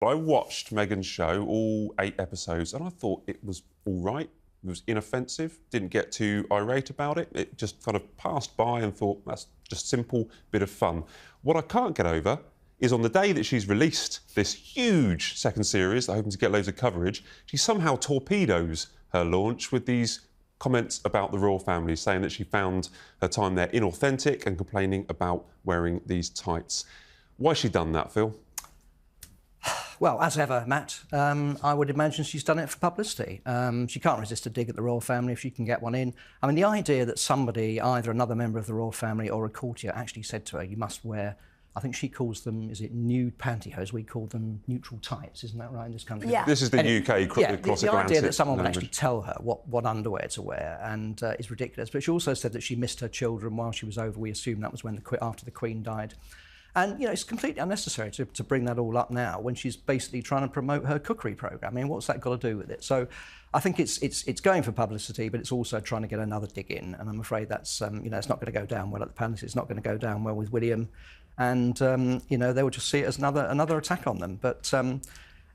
but I watched Meghan's show, all 8 episodes, and I thought it was all right. It was inoffensive, didn't get too irate about it. It just kind of passed by and thought, that's just a simple bit of fun. What I can't get over is on the day that she's released this huge second series, hoping to get loads of coverage, she somehow torpedoes her launch with these comments about the royal family, saying that she found her time there inauthentic and complaining about wearing these tights. Why's she done that, Phil? Well, as ever, Matt, I would imagine she's done it for publicity. She can't resist a dig at the royal family if she can get one in. I mean, the idea that somebody, either another member of the royal family or a courtier, actually said to her, you must wear, I think she calls them, is it nude pantyhose? We call them neutral tights, isn't that right, in this country? Yeah. This is the UK the idea that someone would actually tell her what underwear to wear and is ridiculous. But she also said that she missed her children while she was over. We assume that was when after the Queen died. And, you know, it's completely unnecessary to bring that all up now when she's basically trying to promote her cookery programme. I mean, what's that got to do with it? So I think it's going for publicity, but it's also trying to get another dig in. And I'm afraid that's, you know, it's not going to go down well at the palace. It's not going to go down well with William. And, you know, they will just see it as another attack on them. But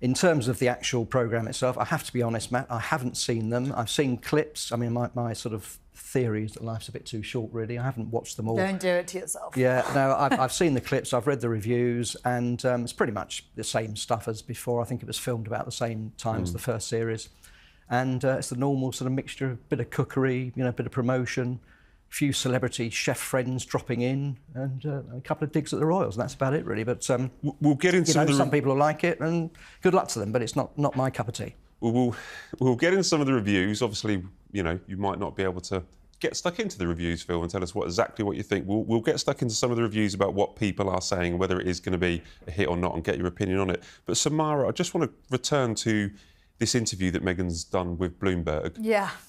in terms of the actual programme itself, I have to be honest, Matt, I haven't seen them. I've seen clips. I mean, my sort of theory is that life's a bit too short, really. I haven't watched them all. Don't do it to yourself. Yeah, no, I've seen the clips, I've read the reviews, and it's pretty much the same stuff as before. I think it was filmed about the same time as the first series. And it's the normal sort of mixture, a bit of cookery, you know, a bit of promotion, a few celebrity chef friends dropping in, and a couple of digs at the royals, and that's about it, really. But we'll get into some people will like it, and good luck to them, but it's not my cup of tea. We'll get into some of the reviews. Obviously, you know, you might not be able to get stuck into the reviews, Phil, and tell us exactly what you think. We'll get stuck into some of the reviews about what people are saying, whether it is going to be a hit or not, and get your opinion on it. But Samara, I just want to return to this interview that Meghan's done with Bloomberg,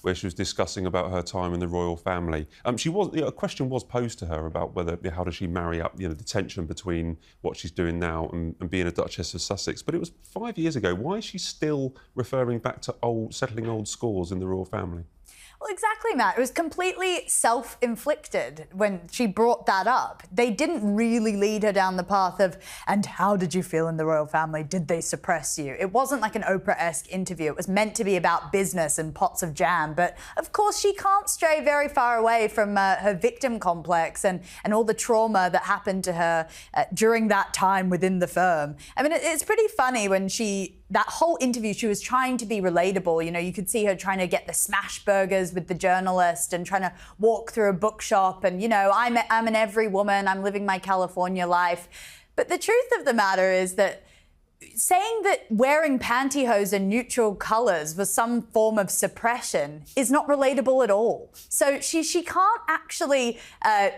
where she was discussing about her time in the royal family. A question was posed to her about how does she marry up, you know, the tension between what she's doing now and being a Duchess of Sussex. But it was 5 years ago. Why is she still referring back to settling old scores in the royal family? Well, exactly, Matt. It was completely self-inflicted when she brought that up. They didn't really lead her down the path of, and how did you feel in the royal family? Did they suppress you? It wasn't like an Oprah-esque interview. It was meant to be about business and pots of jam. But, of course, she can't stray very far away from her victim complex and all the trauma that happened to her during that time within the firm. I mean, it's pretty funny when that whole interview, she was trying to be relatable. You know, you could see her trying to get the smash burgers with the journalist and trying to walk through a bookshop and, you know, I'm an every woman, I'm living my California life. But the truth of the matter is that saying that wearing pantyhose and neutral colours was some form of suppression is not relatable at all. So she can't actually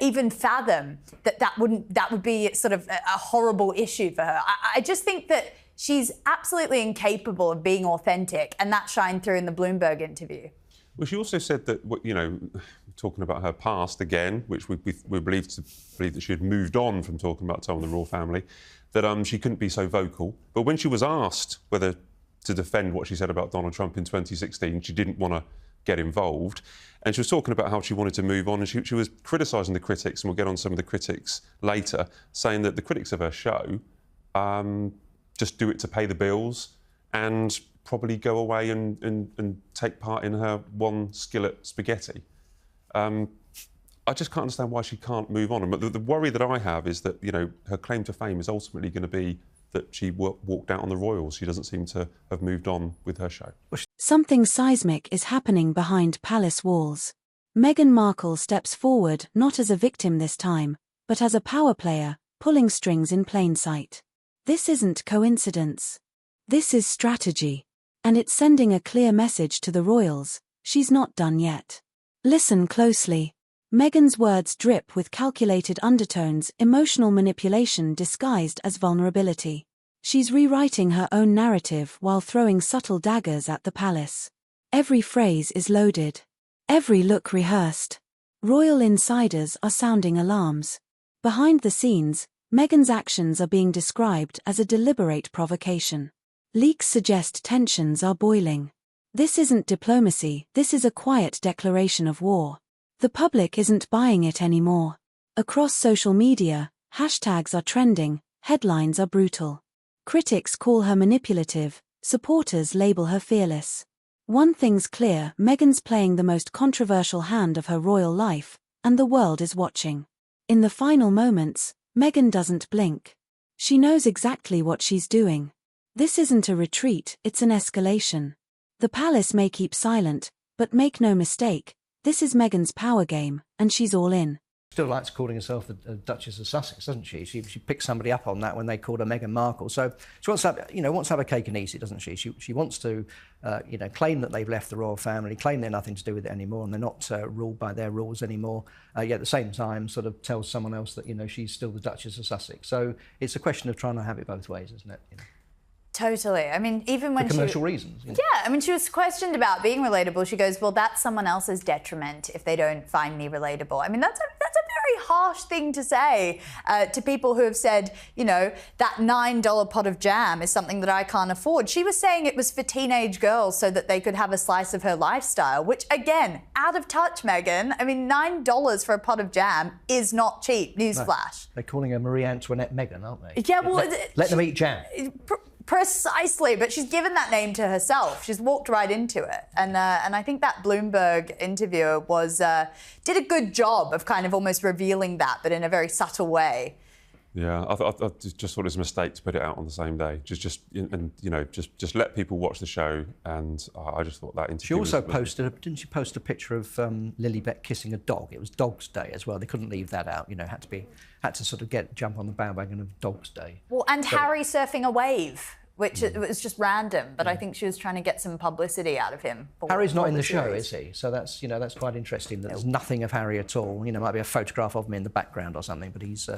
even fathom that would be sort of a horrible issue for her. I just think that she's absolutely incapable of being authentic, and that shined through in the Bloomberg interview. Well, she also said that, you know, talking about her past again, which we believe that she had moved on from talking about time in the royal family, that she couldn't be so vocal. But when she was asked whether to defend what she said about Donald Trump in 2016, she didn't want to get involved. And she was talking about how she wanted to move on, and she was criticising the critics, and we'll get on some of the critics later, saying that the critics of her show just do it to pay the bills and probably go away and take part in her one skillet spaghetti. I just can't understand why she can't move on. But the worry that I have is that, you know, her claim to fame is ultimately going to be that she walked out on the royals. She doesn't seem to have moved on with her show. Something seismic is happening behind palace walls. Meghan Markle steps forward not as a victim this time, but as a power player, pulling strings in plain sight. This isn't coincidence. This is strategy. And it's sending a clear message to the royals: she's not done yet. Listen closely. Meghan's words drip with calculated undertones, emotional manipulation disguised as vulnerability. She's rewriting her own narrative while throwing subtle daggers at the palace. Every phrase is loaded. Every look rehearsed. Royal insiders are sounding alarms. Behind the scenes, Meghan's actions are being described as a deliberate provocation. Leaks suggest tensions are boiling. This isn't diplomacy, this is a quiet declaration of war. The public isn't buying it anymore. Across social media, hashtags are trending, headlines are brutal. Critics call her manipulative, supporters label her fearless. One thing's clear, Meghan's playing the most controversial hand of her royal life, and the world is watching. In the final moments, Meghan doesn't blink. She knows exactly what she's doing. This isn't a retreat, it's an escalation. The palace may keep silent, but make no mistake, this is Meghan's power game, and she's all in. Still likes calling herself the Duchess of Sussex, doesn't she? She picked somebody up on that when they called her Meghan Markle. So she wants to have a cake and eat it, doesn't she? She wants to, claim that they've left the royal family, claim they're nothing to do with it anymore, and they're not ruled by their rules anymore. Yet at the same time, sort of tells someone else that she's still the Duchess of Sussex. So it's a question of trying to have it both ways, isn't it? Totally. I mean, even when for commercial reasons. Yeah, I mean, she was questioned about being relatable. She goes, well, that's someone else's detriment if they don't find me relatable. I mean, that's a very harsh thing to say to people who have said, that $9 pot of jam is something that I can't afford. She was saying it was for teenage girls so that they could have a slice of her lifestyle, which, again, out of touch, Meghan. I mean, $9 for a pot of jam is not cheap. Newsflash. No, they're calling her Marie Antoinette Meghan, aren't they? Yeah, well... Let them eat jam. Precisely, but she's given that name to herself. She's walked right into it, and I think that Bloomberg interviewer did a good job of kind of almost revealing that, but in a very subtle way. Yeah, I just thought it was a mistake to put it out on the same day. Just let people watch the show, and I just thought that interview. She also didn't she post a picture of Lilibet kissing a dog? It was Dog's Day as well. They couldn't leave that out. Had to sort of jump on the bandwagon of Dog's Day. Well, and Harry surfing a wave, which it was just random, but I think she was trying to get some publicity out of him. Harry's not in the show, is he? So that's quite interesting. That there's nothing of Harry at all. Might be a photograph of him in the background or something, but he's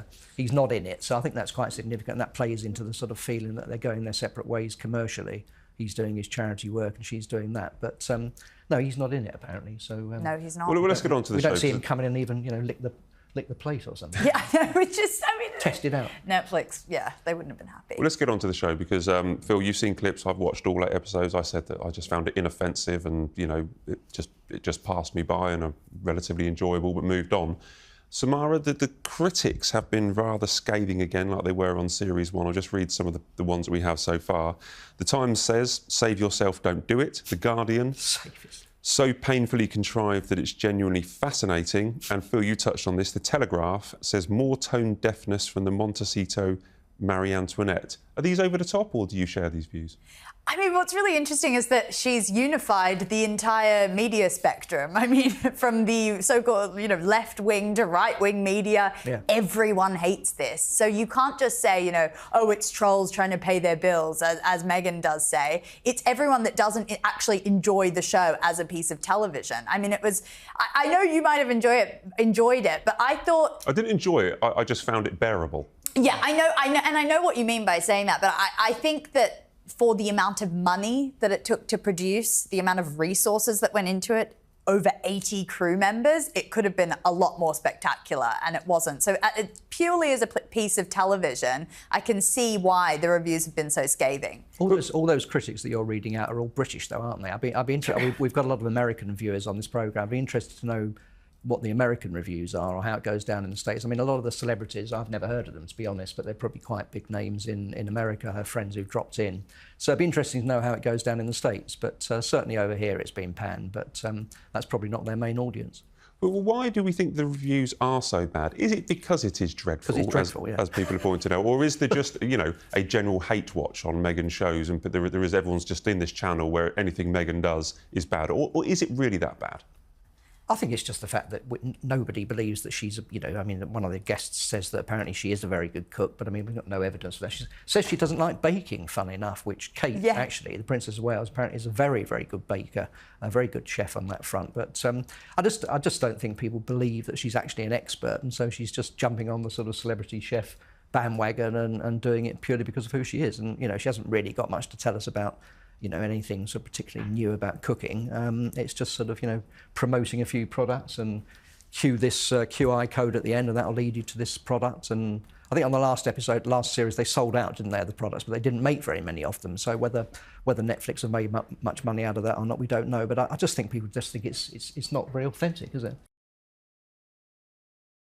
not in it. So I think that's quite significant. And that plays into the sort of feeling that they're going their separate ways commercially. He's doing his charity work and she's doing that. But no, he's not in it apparently. So no, he's not. Well, let's get on to the show. We don't see him coming in and even lick the plate or something. Yeah, test it out. Netflix, yeah, they wouldn't have been happy. Well, let's get on to the show because, Phil, you've seen clips. I've watched all 8 episodes. I said that I just found it inoffensive and, it just passed me by and relatively enjoyable, but moved on. Samara, the critics have been rather scathing again, like they were on Series 1. I'll just read some of the ones that we have so far. The Times says, save yourself, don't do it. The Guardian, so painfully contrived that it's genuinely fascinating. And Phil, you touched on this. The Telegraph says more tone deafness from the Montecito Marie Antoinette. Are these over the top, or do you share these views? I mean, what's really interesting is that she's unified the entire media spectrum. I mean, from the so-called, left-wing to right-wing media, Everyone hates this. So you can't just say, oh, it's trolls trying to pay their bills, as Meghan does say. It's everyone that doesn't actually enjoy the show as a piece of television. I mean, it was... I know you might have enjoyed it, but I thought... I didn't enjoy it. I just found it bearable. Yeah, I know, and I know what you mean by saying that, but I think that for the amount of money that it took to produce, the amount of resources that went into it, over 80 crew members, it could have been a lot more spectacular, and it wasn't. So purely as a piece of television, I can see why the reviews have been so scathing. All those critics that you're reading out are all British, though, aren't they? I'd be interested. We've got a lot of American viewers on this programme. I'd be interested to know what the American reviews are or how it goes down in the States. I mean, a lot of the celebrities, I've never heard of them, to be honest, but they're probably quite big names in America, her friends who've dropped in. So it'd be interesting to know how it goes down in the States, but certainly over here it's been panned, but that's probably not their main audience. Well, why do we think the reviews are so bad? Is it because it is dreadful, as people have pointed out, or is there just, a general hate watch on Meghan shows and there is everyone's just in this channel where anything Meghan does is bad, or is it really that bad? I think it's just the fact that nobody believes that she's, one of the guests says that apparently she is a very good cook, but I mean, we've got no evidence for that. She says she doesn't like baking, funnily enough, which Kate, actually, the Princess of Wales, apparently is a very, very good baker, a very good chef on that front. But I just don't think people believe that she's actually an expert, and so she's just jumping on the sort of celebrity chef bandwagon and doing it purely because of who she is. And, she hasn't really got much to tell us about anything sort of particularly new about cooking. It's just sort of, promoting a few products and cue this QI code at the end and that'll lead you to this product. And I think on the last series, they sold out, didn't they, the products, but they didn't make very many of them. So whether Netflix have made much money out of that or not, we don't know. But I just think people just think it's not very authentic, is it?